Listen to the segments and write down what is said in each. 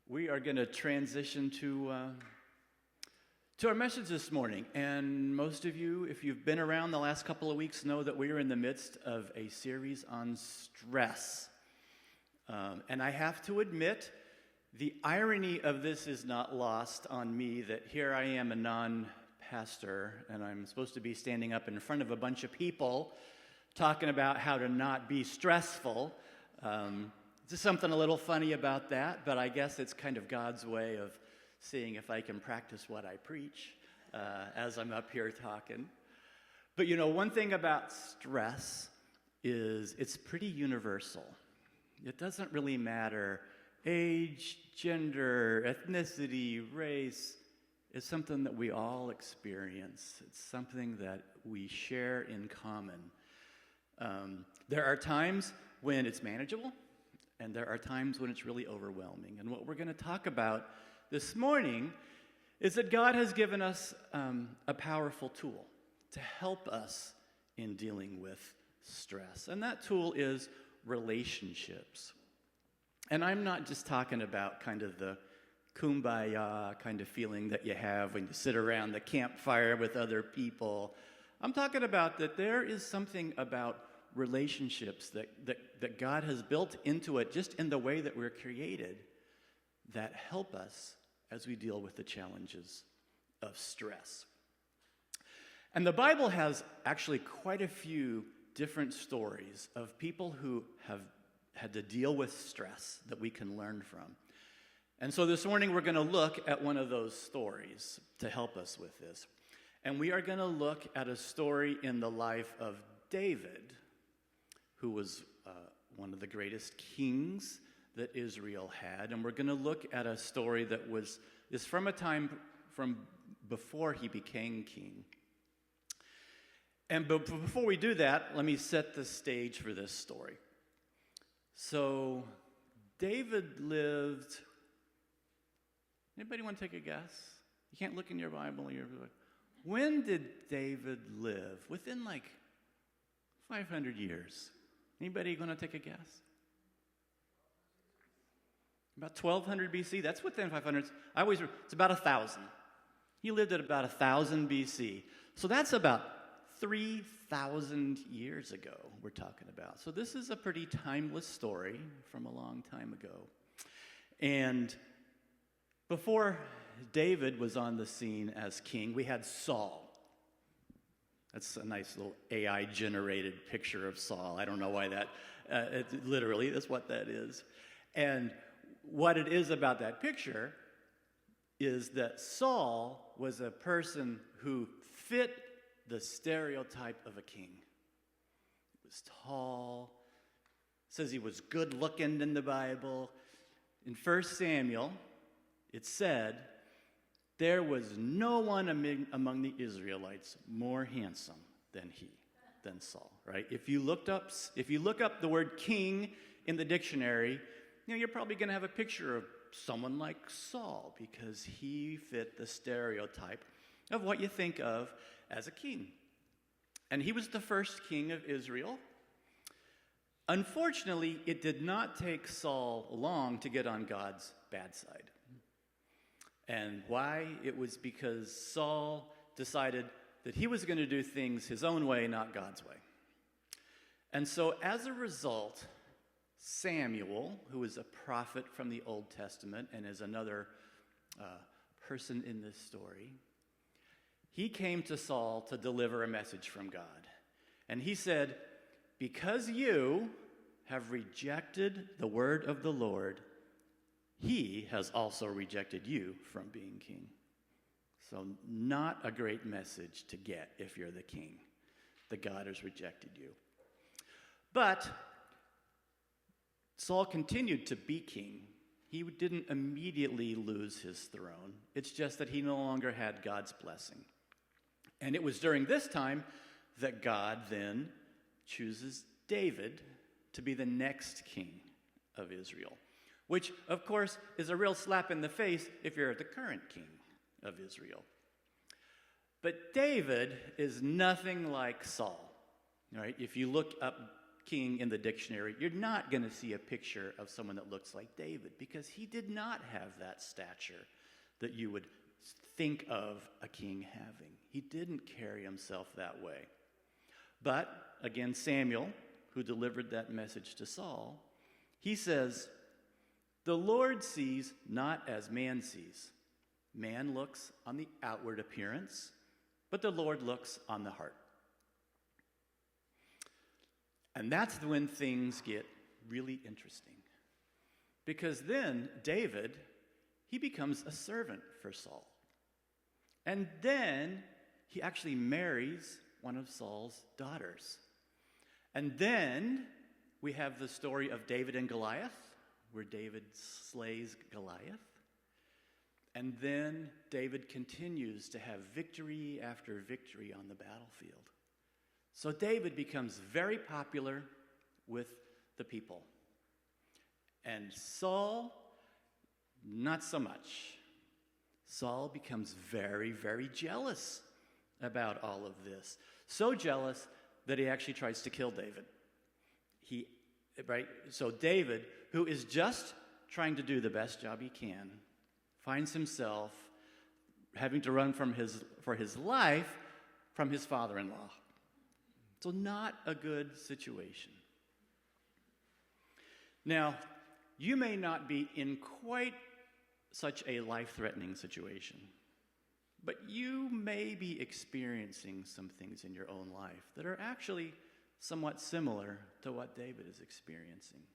We are going to transition to our message this morning. And most of you, if you've been around the last couple of weeks, know that we are in the midst of a series on stress. And I have to admit, the irony of this is not lost on me, that here I am, a non-pastor, and I'm supposed to be standing up in front of a bunch of people talking about how to not be stressful. There's something a little funny about that, but I guess it's kind of God's way of seeing if I can practice what I preach as I'm up here talking. But you know, one thing about stress is it's pretty universal. It doesn't really matter age, gender, ethnicity, race. It's something that we all experience. It's something that we share in common. There are times when it's manageable, and there are times when it's really overwhelming. And what we're going to talk about this morning is that God has given us a powerful tool to help us in dealing with stress. And that tool is relationships. And I'm not just talking about kind of the kumbaya kind of feeling that you have when you sit around the campfire with other people. I'm talking about that there is something about relationships that God has built into it just in the way that we're created that help us as we deal with the challenges of stress. And the Bible has actually quite a few different stories of people who have had to deal with stress that we can learn from. And so this morning we're going to look at one of those stories to help us with this. And we are going to look at a story in the life of David, who was one of the greatest kings that Israel had. And we're going to look at a story that is from a time from before he became king. And before we do that, let me set the stage for this story. So David lived, anybody want to take a guess? You can't look in your Bible. When did David live? Within like 500 years. Anybody going to take a guess? About 1200 BC. That's within 500. It's about 1,000. He lived at about 1,000 BC. So that's about 3,000 years ago we're talking about. So this is a pretty timeless story from a long time ago. And before David was on the scene as king, we had Saul. That's a nice little AI-generated picture of Saul. I don't know why that, literally, that's what that is. And what it is about that picture is that Saul was a person who fit the stereotype of a king. He was tall. It says he was good-looking in the Bible. In 1 Samuel, it said, there was no one among the Israelites more handsome than Saul, right? If you look up the word king in the dictionary, you're probably going to have a picture of someone like Saul because he fit the stereotype of what you think of as a king. And he was the first king of Israel. Unfortunately, it did not take Saul long to get on God's bad side. And why? It was because Saul decided that he was going to do things his own way, not God's way. And so as a result, Samuel, who is a prophet from the Old Testament and is another person in this story, he came to Saul to deliver a message from God. And he said, because you have rejected the word of the Lord, he has also rejected you from being king. So not a great message to get if you're the king, that God has rejected you. But Saul continued to be king. He didn't immediately lose his throne. It's just that he no longer had God's blessing. And it was during this time that God then chooses David to be the next king of Israel, which, of course, is a real slap in the face if you're the current king of Israel. But David is nothing like Saul, right? If you look up king in the dictionary, you're not going to see a picture of someone that looks like David, because he did not have that stature that you would think of a king having. He didn't carry himself that way. But, again, Samuel, who delivered that message to Saul, he says, "The Lord sees not as man sees. Man looks on the outward appearance, but the Lord looks on the heart." And that's when things get really interesting. Because then David, he becomes a servant for Saul. And then he actually marries one of Saul's daughters. And then we have the story of David and Goliath, where David slays Goliath. And then David continues to have victory after victory on the battlefield. So David becomes very popular with the people. And Saul, not so much. Saul becomes very, very jealous about all of this. So jealous that he actually tries to kill David. So David, who is just trying to do the best job he can, finds himself having to run for his life from his father-in-law. So not a good situation. Now, you may not be in quite such a life-threatening situation, but you may be experiencing some things in your own life that are actually somewhat similar to what David is experiencing.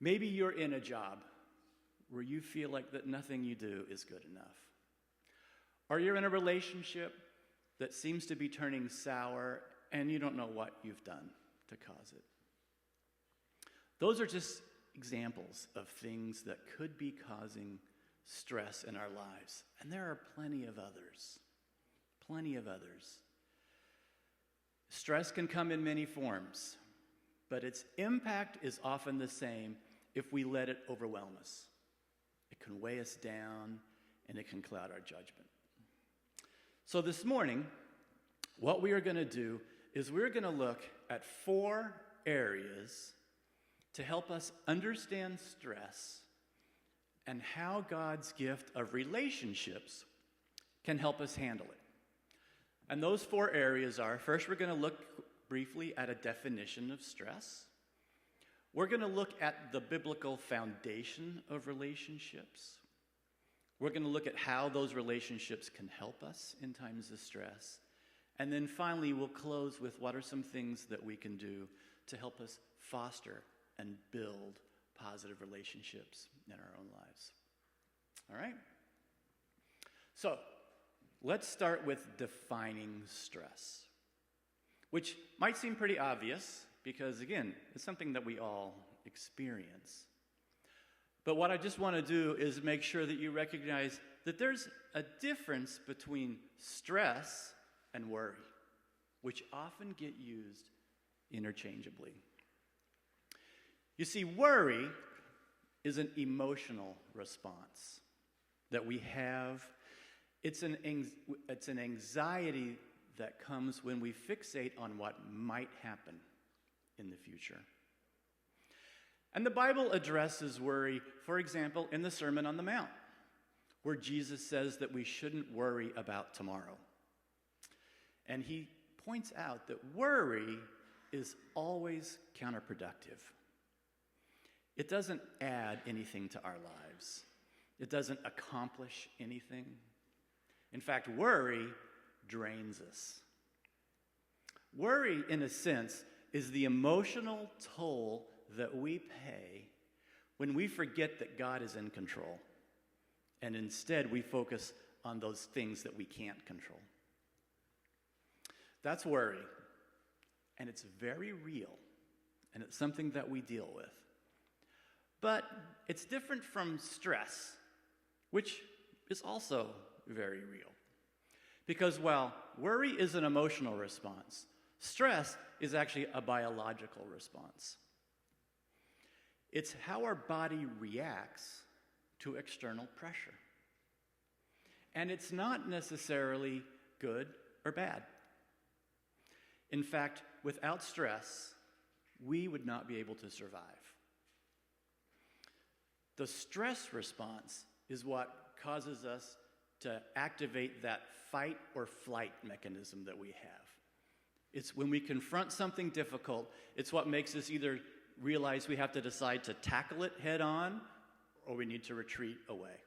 Maybe you're in a job where you feel like that nothing you do is good enough. Or you're in a relationship that seems to be turning sour and you don't know what you've done to cause it. Those are just examples of things that could be causing stress in our lives. And there are plenty of others. Plenty of others. Stress can come in many forms, but its impact is often the same if we let it overwhelm us. It can weigh us down, and it can cloud our judgment. So this morning, what we are going to do is we're going to look at 4 areas to help us understand stress and how God's gift of relationships can help us handle it. And those 4 areas are, first, we're going to look briefly at a definition of stress. We're going to look at the biblical foundation of relationships. We're going to look at how those relationships can help us in times of stress. And then finally, we'll close with what are some things that we can do to help us foster and build positive relationships in our own lives. All right? So, let's start with defining stress, which might seem pretty obvious because, again, it's something that we all experience. But what I just want to do is make sure that you recognize that there's a difference between stress and worry, which often get used interchangeably. You see, worry is an emotional response that we have. It's an anxiety that comes when we fixate on what might happen in the future. And the Bible addresses worry, for example, in the Sermon on the Mount, where Jesus says that we shouldn't worry about tomorrow. And he points out that worry is always counterproductive. It doesn't add anything to our lives. It doesn't accomplish anything. In fact, worry drains us. Worry, in a sense, is the emotional toll that we pay when we forget that God is in control, and instead we focus on those things that we can't control. That's worry, and it's very real, and it's something that we deal with. But it's different from stress, which is also very real. Because while worry is an emotional response, stress is actually a biological response. It's how our body reacts to external pressure. And it's not necessarily good or bad. In fact, without stress, we would not be able to survive. The stress response is what causes us to activate that fight or flight mechanism that we have. It's when we confront something difficult, it's what makes us either realize we have to decide to tackle it head on or we need to retreat away.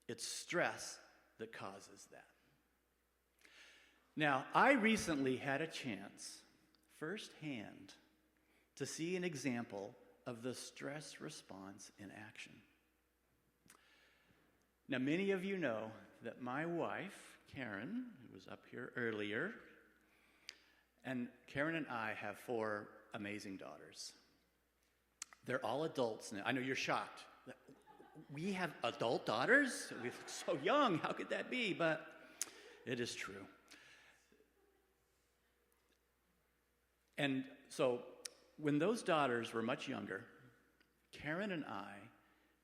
It's stress that causes that. Now, I recently had a chance, firsthand, to see an example of the stress response in action. Now, many of you know that my wife, Karen, who was up here earlier, and Karen and I have 4 amazing daughters. They're all adults now. I know you're shocked. We have adult daughters? We're so young. How could that be? But it is true. And so when those daughters were much younger, Karen and I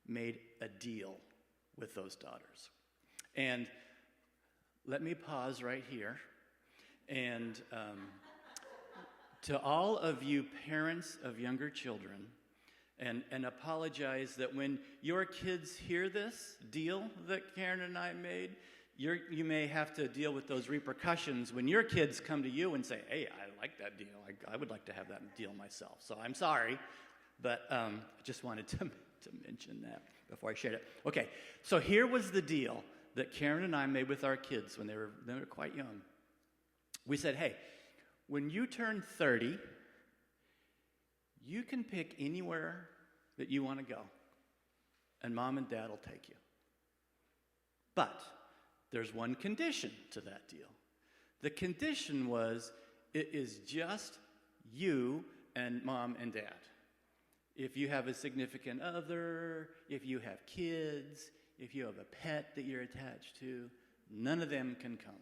made a deal with those daughters. And let me pause right here. And to all of you parents of younger children, and apologize that when your kids hear this deal that Karen and I made, you may have to deal with those repercussions when your kids come to you and say, hey, I like that deal. I would like to have that deal myself. So I'm sorry, but I just wanted to mention that before I shared it. Okay, so here was the deal that Karen and I made with our kids when they were quite young. We said, hey, when you turn 30, you can pick anywhere that you want to go, and Mom and Dad will take you. But there's one condition to that deal. The condition was it is just you and Mom and Dad. If you have a significant other, if you have kids, if you have a pet that you're attached to, none of them can come.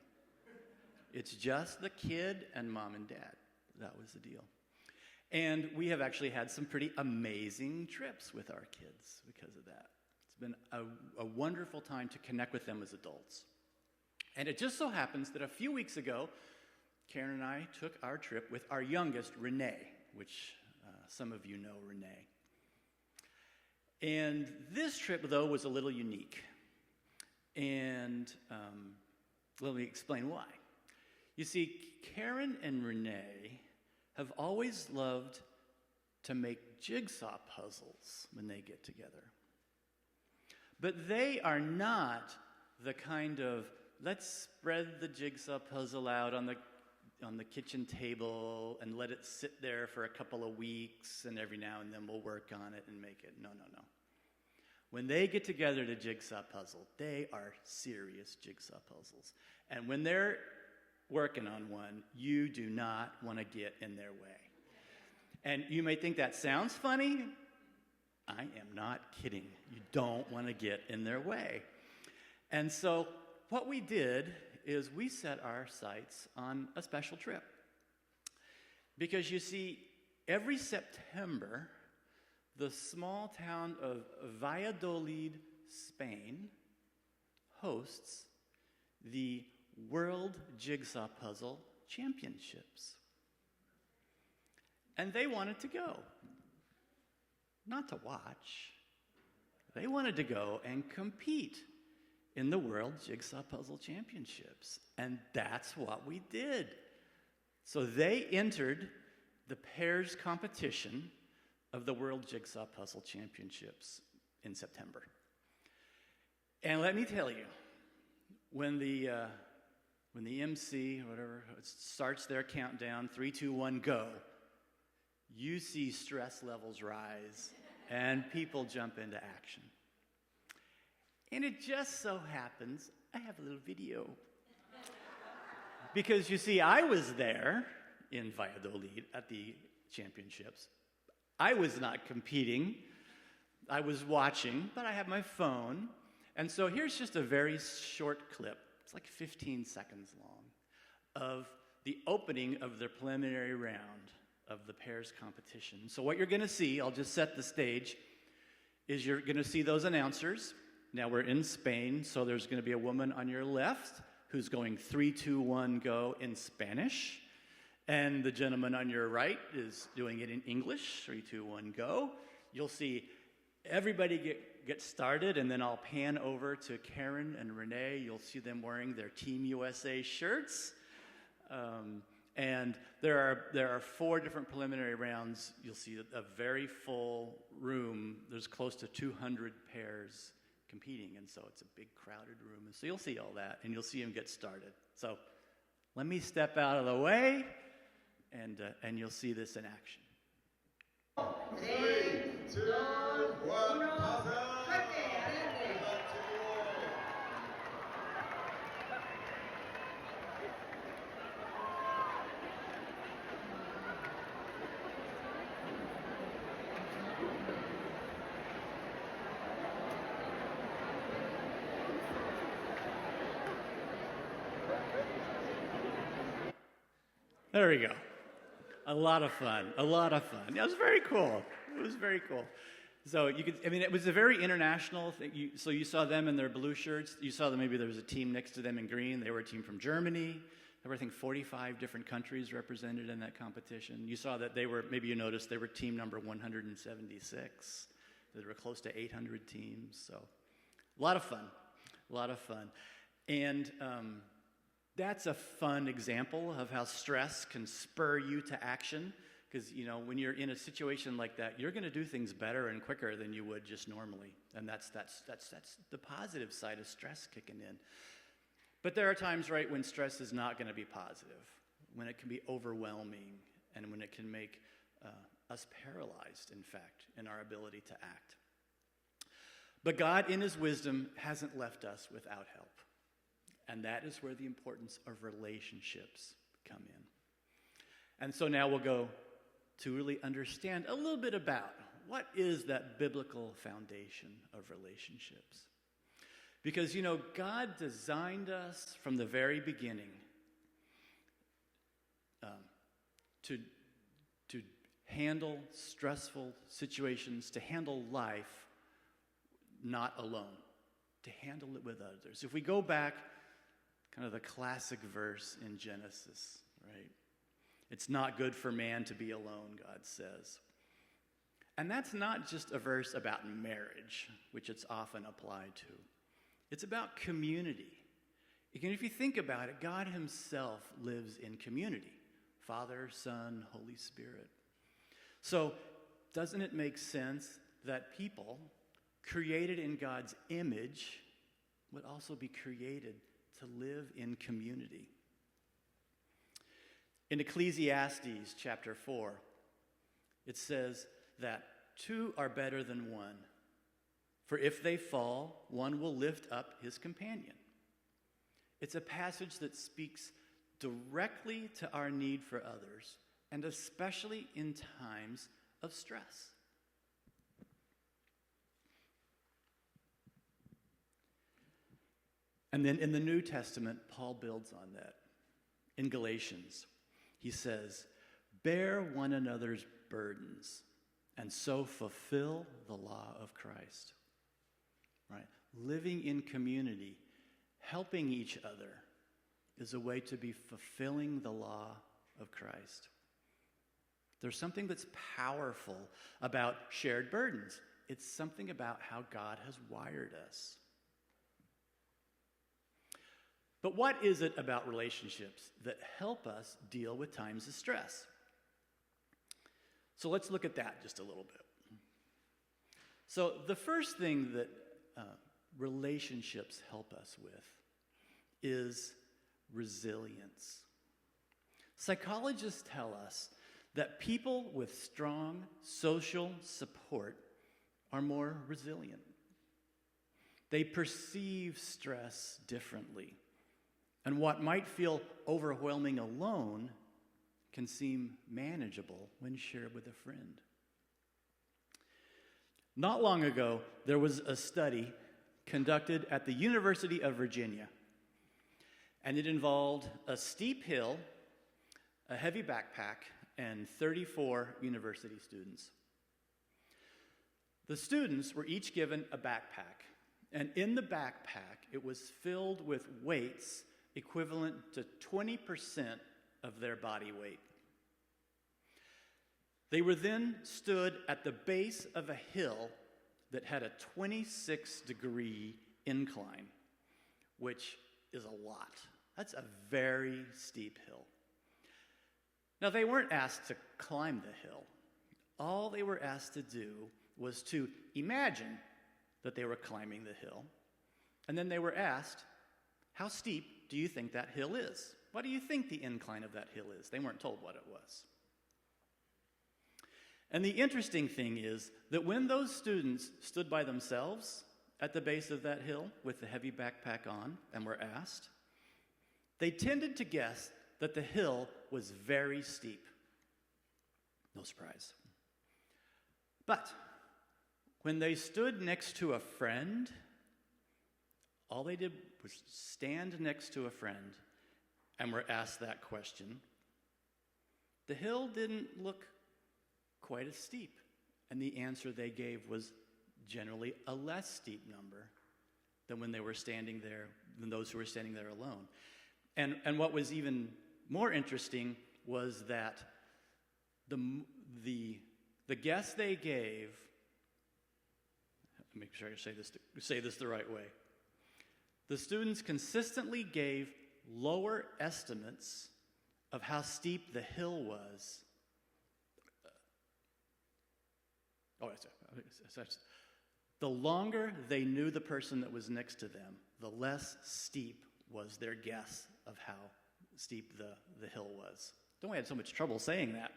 It's just the kid and Mom and Dad. That was the deal. And we have actually had some pretty amazing trips with our kids because of that. It's been a wonderful time to connect with them as adults. And it just so happens that a few weeks ago, Karen and I took our trip with our youngest, Renee, which some of you know Renee. And this trip, though, was a little unique. And let me explain why. You see, Karen and Renee have always loved to make jigsaw puzzles when they get together. But they are not the kind of, let's spread the jigsaw puzzle out on the kitchen table and let it sit there for a couple of weeks and every now and then we'll work on it and make it. No. When they get together to jigsaw puzzle, they are serious jigsaw puzzles. And when they're working on one, you do not want to get in their way. And you may think that sounds funny. I am not kidding. You don't want to get in their way. And so what we did is we set our sights on a special trip. Because you see, every September, the small town of Valladolid, Spain, hosts the World Jigsaw Puzzle Championships. And they wanted to go. Not to watch. They wanted to go and compete in the World Jigsaw Puzzle Championships. And that's what we did. So they entered the pairs competition of the World Jigsaw Puzzle Championships in September. And let me tell you, when the MC, whatever, starts their countdown, 3, 2, 1, go, you see stress levels rise and people jump into action. And it just so happens, I have a little video. Because you see, I was there in Valladolid at the championships. I was not competing. I was watching, but I have my phone. And so here's just a very short clip. It's like 15 seconds long of the opening of the preliminary round of the pairs competition. So what you're going to see, I'll just set the stage, is you're going to see those announcers. Now we're in Spain, so there's going to be a woman on your left who's going 3, 2, 1, go in Spanish. And the gentleman on your right is doing it in English. 3, 2, 1, go. You'll see everybody get started, and then I'll pan over to Karen and Renee. You'll see them wearing their Team USA shirts. And there are 4 different preliminary rounds. You'll see a very full room. There's close to 200 pairs competing, and so it's a big crowded room. And so you'll see all that, and you'll see them get started. So let me step out of the way, and you'll see this in action. 3, 2, 1, There we go. A lot of fun. It was very cool. So it was a very international thing. So you saw them in their blue shirts. You saw that maybe there was a team next to them in green. They were a team from Germany. There were, I think, 45 different countries represented in that competition. You saw that maybe you noticed they were team number 176. There were close to 800 teams. So a lot of fun. And that's a fun example of how stress can spur you to action, because when you're in a situation like that, you're going to do things better and quicker than you would just normally, and that's the positive side of stress kicking in. But there are times, right, when stress is not going to be positive, when it can be overwhelming, and when it can make us paralyzed, in fact, in our ability to act. But God, in His wisdom, hasn't left us without help. And that is where the importance of relationships come in. And so now we'll go to really understand a little bit about what is that biblical foundation of relationships. Because, God designed us from the very beginning to handle stressful situations, to handle life not alone, to handle it with others. If we go back, kind of the classic verse in Genesis, right? It's not good for man to be alone, God says. And that's not just a verse about marriage, which it's often applied to. It's about community. Again, if you think about it, God Himself lives in community. Father, Son, Holy Spirit. So, doesn't it make sense that people created in God's image would also be created to live in community? In Ecclesiastes chapter 4, it says that 2 are better than 1. For if they fall, one will lift up his companion. It's a passage that speaks directly to our need for others, and especially in times of stress. And then in the New Testament, Paul builds on that. In Galatians, he says, "Bear one another's burdens, and so fulfill the law of Christ." Right? Living in community, helping each other, is a way to be fulfilling the law of Christ. There's something that's powerful about shared burdens. It's something about how God has wired us. But what is it about relationships that help us deal with times of stress? So let's look at that just a little bit. So the first thing that relationships help us with is resilience. Psychologists tell us that people with strong social support are more resilient. They perceive stress differently. And what might feel overwhelming alone can seem manageable when shared with a friend. Not long ago, there was a study conducted at the University of Virginia, and it involved a steep hill, a heavy backpack, and 34 university students. The students were each given a backpack, and in the backpack, it was filled with weights equivalent to 20% of their body weight. They were then stood at the base of a hill that had a 26-degree incline, which is a lot. That's a very steep hill. Now, they weren't asked to climb the hill. All they were asked to do was to imagine that they were climbing the hill. And then they were asked, how steep do you think that hill is? What do you think the incline of that hill is? They weren't told what it was. And the interesting thing is that when those students stood by themselves at the base of that hill with the heavy backpack on and were asked, they tended to guess that the hill was very steep. No surprise. But when they stood next to a friend, all they did was stand next to a friend and were asked that question. The hill didn't look quite as steep, and the answer they gave was generally a less steep number than when they were standing there, than those who were standing there alone. And what was even more interesting was that the guess they gave, make sure I say this the right way. The students consistently gave lower estimates of how steep the hill was. The longer they knew the person that was next to them, the less steep was their guess of how steep the hill was. Don't we have so much trouble saying that,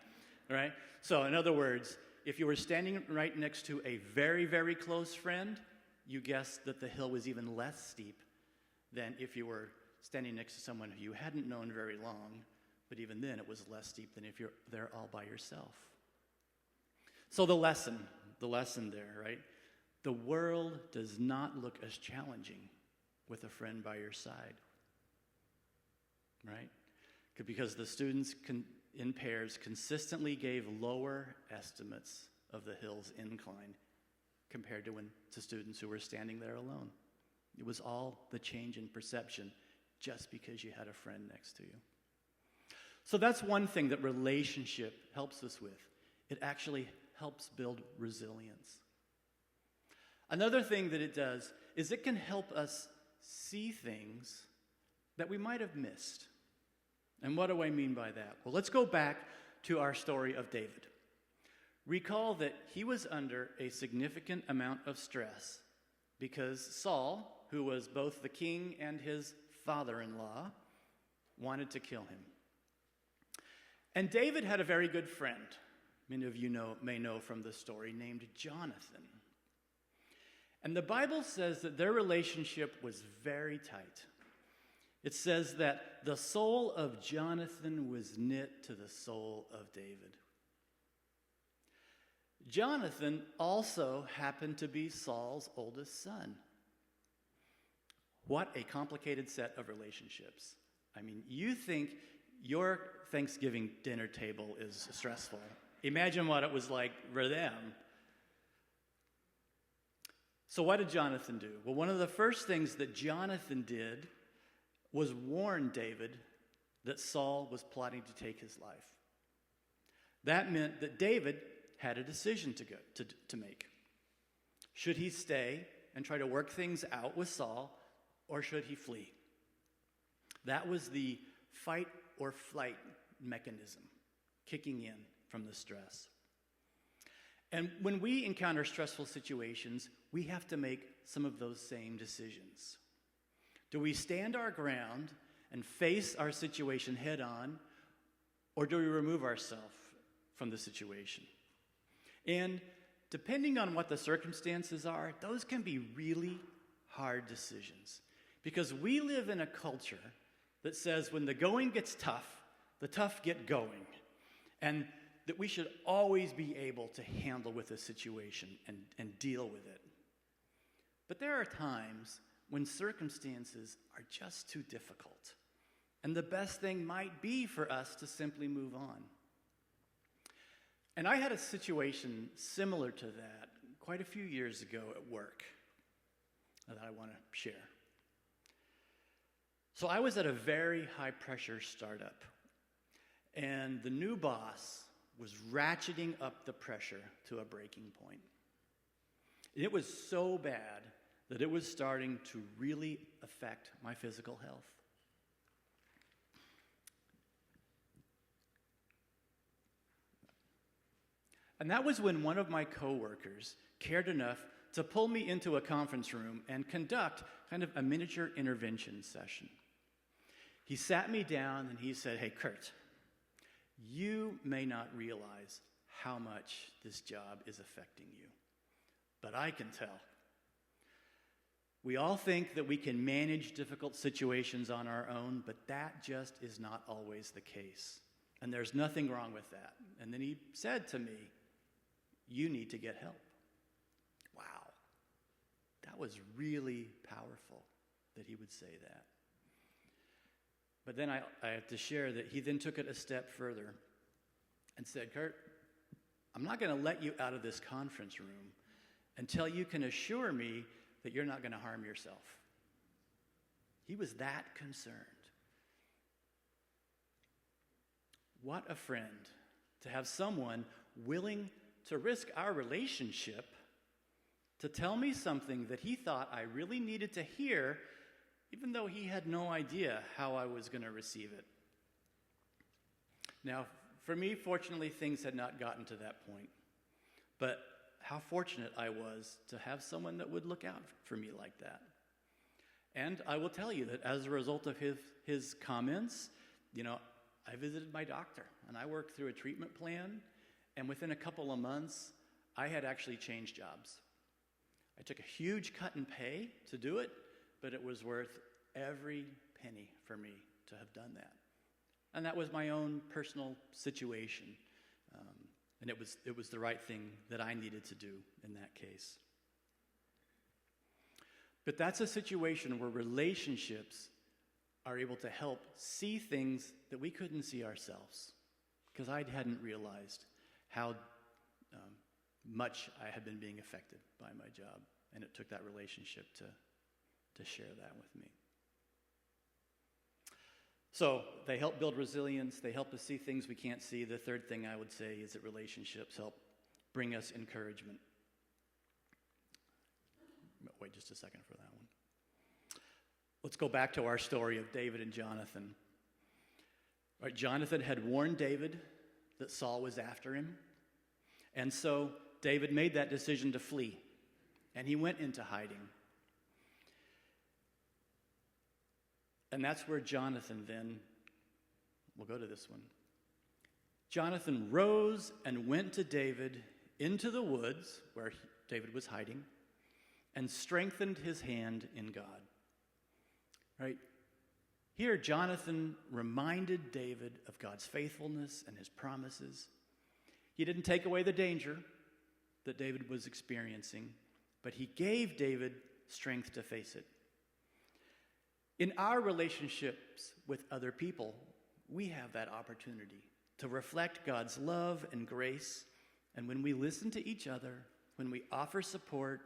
right? So in other words, if you were standing right next to a very, very close friend, you guessed that the hill was even less steep than if you were standing next to someone who you hadn't known very long, but even then it was less steep than if you're there all by yourself. So the lesson there, right? The world does not look as challenging with a friend by your side, right? Because the students in pairs consistently gave lower estimates of the hill's incline compared to students who were standing there alone. It was all the change in perception just because you had a friend next to you. So that's one thing that relationship helps us with. It actually helps build resilience. Another thing that it does is it can help us see things that we might have missed. And what do I mean by that? Well, let's go back to our story of David. Recall that he was under a significant amount of stress because Saul, who was both the king and his father-in-law, wanted to kill him. And David had a very good friend, many of you may know from the story, named Jonathan. And the Bible says that their relationship was very tight. It says that the soul of Jonathan was knit to the soul of David. Jonathan also happened to be Saul's oldest son. What a complicated set of relationships. I mean, you think your Thanksgiving dinner table is stressful. Imagine what it was like for them. So what did Jonathan do? Well, one of the first things that Jonathan did was warn David that Saul was plotting to take his life. That meant that David had a decision to make. Should he stay and try to work things out with Saul, or should he flee? That was the fight or flight mechanism kicking in from the stress. And when we encounter stressful situations, we have to make some of those same decisions. Do we stand our ground and face our situation head on, or do we remove ourselves from the situation? And depending on what the circumstances are, those can be really hard decisions. Because we live in a culture that says when the going gets tough, the tough get going. And that we should always be able to handle with a situation and deal with it. But there are times when circumstances are just too difficult. And the best thing might be for us to simply move on. And I had a situation similar to that quite a few years ago at work that I want to share. So I was at a very high-pressure startup, and the new boss was ratcheting up the pressure to a breaking point. It was so bad that it was starting to really affect my physical health. And that was when one of my coworkers cared enough to pull me into a conference room and conduct kind of a miniature intervention session. He sat me down and he said, "Hey, Curt, you may not realize how much this job is affecting you, but I can tell. We all think that we can manage difficult situations on our own, but that just is not always the case. And there's nothing wrong with that." And then he said to me, "You need to get help." Wow. That was really powerful that he would say that. But then I have to share that he then took it a step further and said, "Curt, I'm not going to let you out of this conference room until you can assure me that you're not going to harm yourself." He was that concerned. What a friend to have someone willing to risk our relationship to tell me something that he thought I really needed to hear, even though he had no idea how I was going to receive it. Now, for me, fortunately, things had not gotten to that point. But how fortunate I was to have someone that would look out for me like that. And I will tell you that as a result of his comments, I visited my doctor, and I worked through a treatment plan, and within a couple of months, I had actually changed jobs. I took a huge cut in pay to do it, but it was worth every penny for me to have done that. And that was my own personal situation. And it was the right thing that I needed to do in that case. But that's a situation where relationships are able to help see things that we couldn't see ourselves, because I hadn't realized how much I had been being affected by my job. And it took that relationship to share that with me. So they help build resilience. They help us see things we can't see. The third thing I would say is that relationships help bring us encouragement. Wait just a second for that one. Let's go back to our story of David and Jonathan. All right, Jonathan had warned David that Saul was after him. And so David made that decision to flee. And he went into hiding. And that's where Jonathan then, we'll go to this one. Jonathan rose and went to David into the woods where David was hiding and strengthened his hand in God. Right? Here, Jonathan reminded David of God's faithfulness and his promises. He didn't take away the danger that David was experiencing, but he gave David strength to face it. In our relationships with other people, we have that opportunity to reflect God's love and grace. And when we listen to each other, when we offer support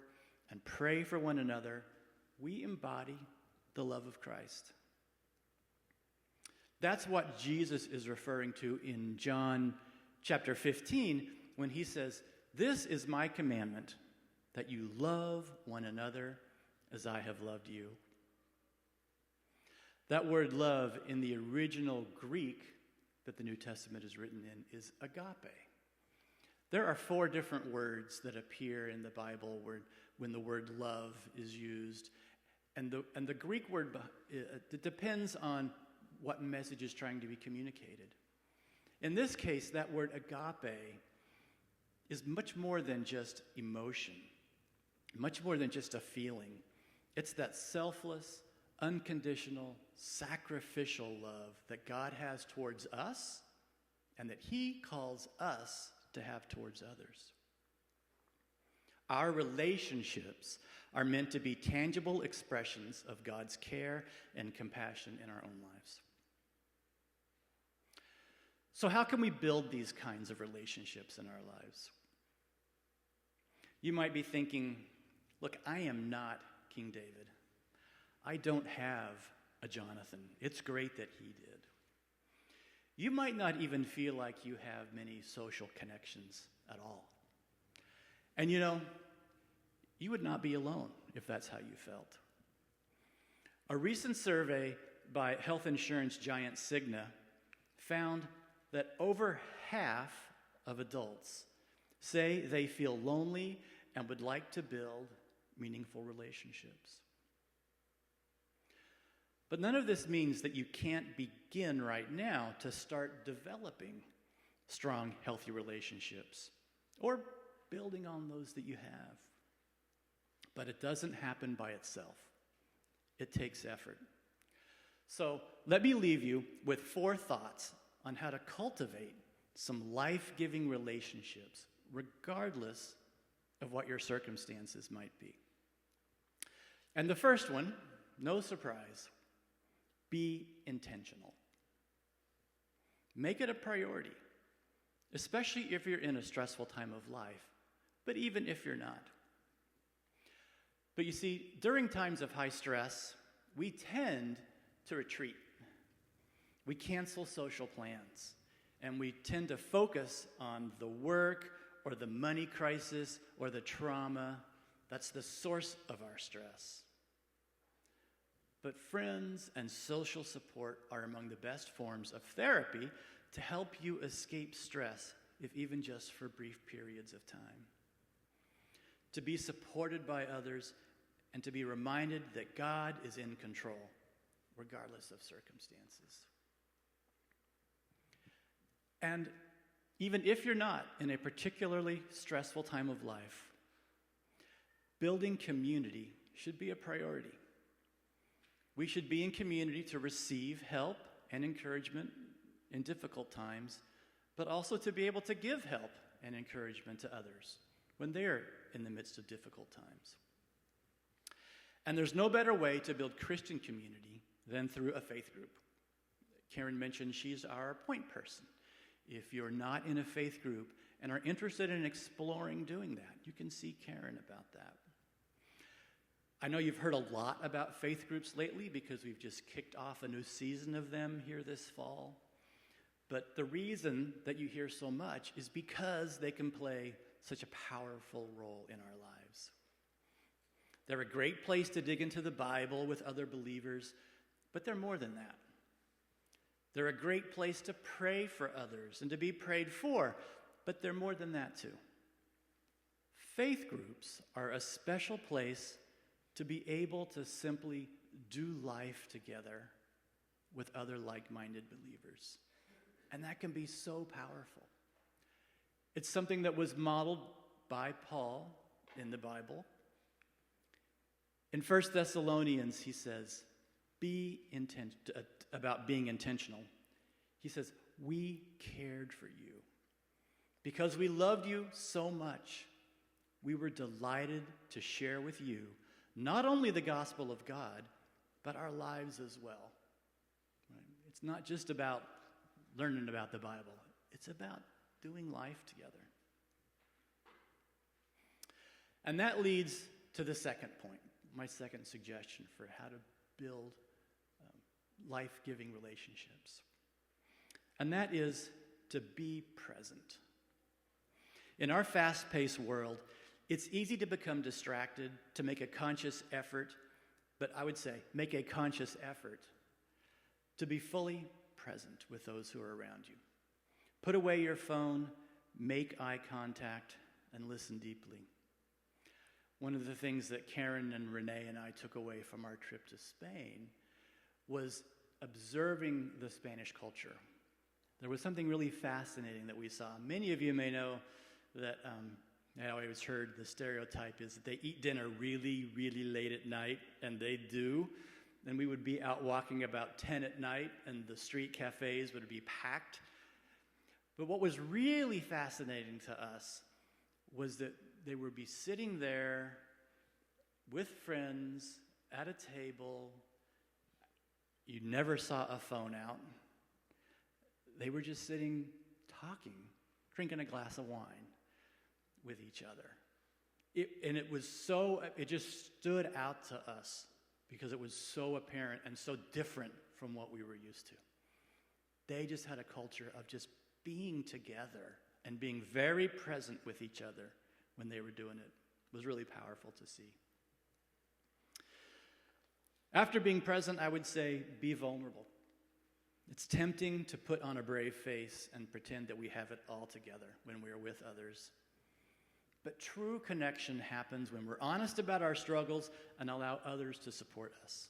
and pray for one another, we embody the love of Christ. That's what Jesus is referring to in John chapter 15 when he says, "This is my commandment, that you love one another as I have loved you." That word love in the original Greek that the New Testament is written in is agape. There are 4 different words that appear in the Bible when the word love is used. And the Greek word, it depends on what message is trying to be communicated. In this case, that word agape is much more than just emotion, much more than just a feeling. It's that selfless, unconditional, sacrificial love that God has towards us and that he calls us to have towards others. Our relationships are meant to be tangible expressions of God's care and compassion in our own lives. So how can we build these kinds of relationships in our lives? You might be thinking, look, I am not King David. I don't have a Jonathan. It's great that he did. You might not even feel like you have many social connections at all. And you would not be alone if that's how you felt. A recent survey by health insurance giant Cigna found that over half of adults say they feel lonely and would like to build meaningful relationships. But none of this means that you can't begin right now to start developing strong, healthy relationships or building on those that you have. But it doesn't happen by itself. It takes effort. So let me leave you with 4 thoughts on how to cultivate some life-giving relationships, regardless of what your circumstances might be. And the first one, no surprise, be intentional. Make it a priority, especially if you're in a stressful time of life, but even if you're not. But you see, during times of high stress, we tend to retreat. We cancel social plans, and we tend to focus on the work or the money crisis or the trauma that's the source of our stress. But friends and social support are among the best forms of therapy to help you escape stress, if even just for brief periods of time. To be supported by others and to be reminded that God is in control, regardless of circumstances. And even if you're not in a particularly stressful time of life, building community should be a priority. We should be in community to receive help and encouragement in difficult times, but also to be able to give help and encouragement to others when they're in the midst of difficult times. And there's no better way to build Christian community than through a faith group. Karen mentioned she's our point person. If you're not in a faith group and are interested in exploring doing that, you can see Karen about that. I know you've heard a lot about faith groups lately because we've just kicked off a new season of them here this fall. But the reason that you hear so much is because they can play such a powerful role in our lives. They're a great place to dig into the Bible with other believers, but they're more than that. They're a great place to pray for others and to be prayed for, but they're more than that too. Faith groups are a special place to be able to simply do life together with other like-minded believers. And that can be so powerful. It's something that was modeled by Paul in the Bible. In 1 Thessalonians, he says, about being intentional. He says, we cared for you. Because we loved you so much, we were delighted to share with you not only the gospel of God, but our lives as well. Right? It's not just about learning about the Bible. It's about doing life together. And that leads to the second point, my second suggestion for how to build life-giving relationships. And that is to be present. In our fast-paced world, it's easy to become distracted, to make a conscious effort, but I would say make a conscious effort to be fully present with those who are around you. Put away your phone, make eye contact, and listen deeply. One of the things that Karen and Renee and I took away from our trip to Spain was observing the Spanish culture. There was something really fascinating that we saw. Many of you may know that I always heard the stereotype is that they eat dinner really, really late at night, and they do. And we would be out walking about 10 at night, and the street cafes would be packed. But what was really fascinating to us was that they would be sitting there with friends at a table. You never saw a phone out. They were just sitting, talking, drinking a glass of wine with each other. It just stood out to us because it was so apparent and so different from what we were used to. They just had a culture of just being together and being very present with each other when they were doing it. It was really powerful to see. After being present, I would say be vulnerable. It's tempting to put on a brave face and pretend that we have it all together when we are with others. But true connection happens when we're honest about our struggles and allow others to support us.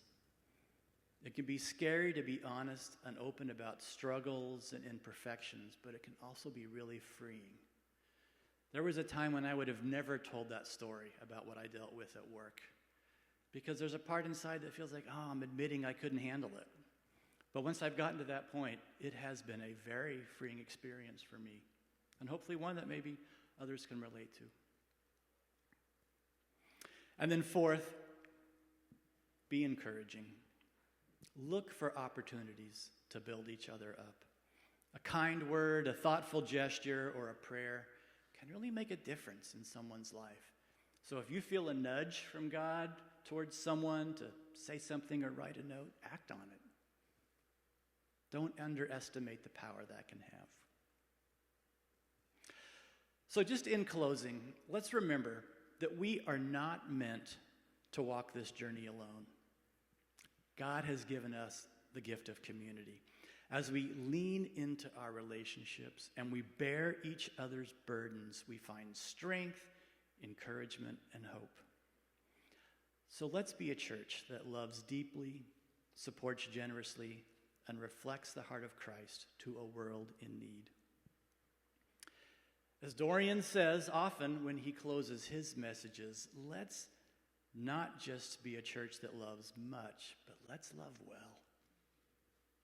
It can be scary to be honest and open about struggles and imperfections, but it can also be really freeing. There was a time when I would have never told that story about what I dealt with at work, because there's a part inside that feels like, oh, I'm admitting I couldn't handle it. But once I've gotten to that point, it has been a very freeing experience for me, and hopefully one that maybe others can relate to. And then fourth, be encouraging. Look for opportunities to build each other up. A kind word, a thoughtful gesture, or a prayer can really make a difference in someone's life. So if you feel a nudge from God towards someone to say something or write a note, act on it. Don't underestimate the power that can have. So just in closing, let's remember that we are not meant to walk this journey alone. God has given us the gift of community. As we lean into our relationships and we bear each other's burdens, we find strength, encouragement, and hope. So let's be a church that loves deeply, supports generously, and reflects the heart of Christ to a world in need. As Dorian says often when he closes his messages, let's not just be a church that loves much, but let's love well.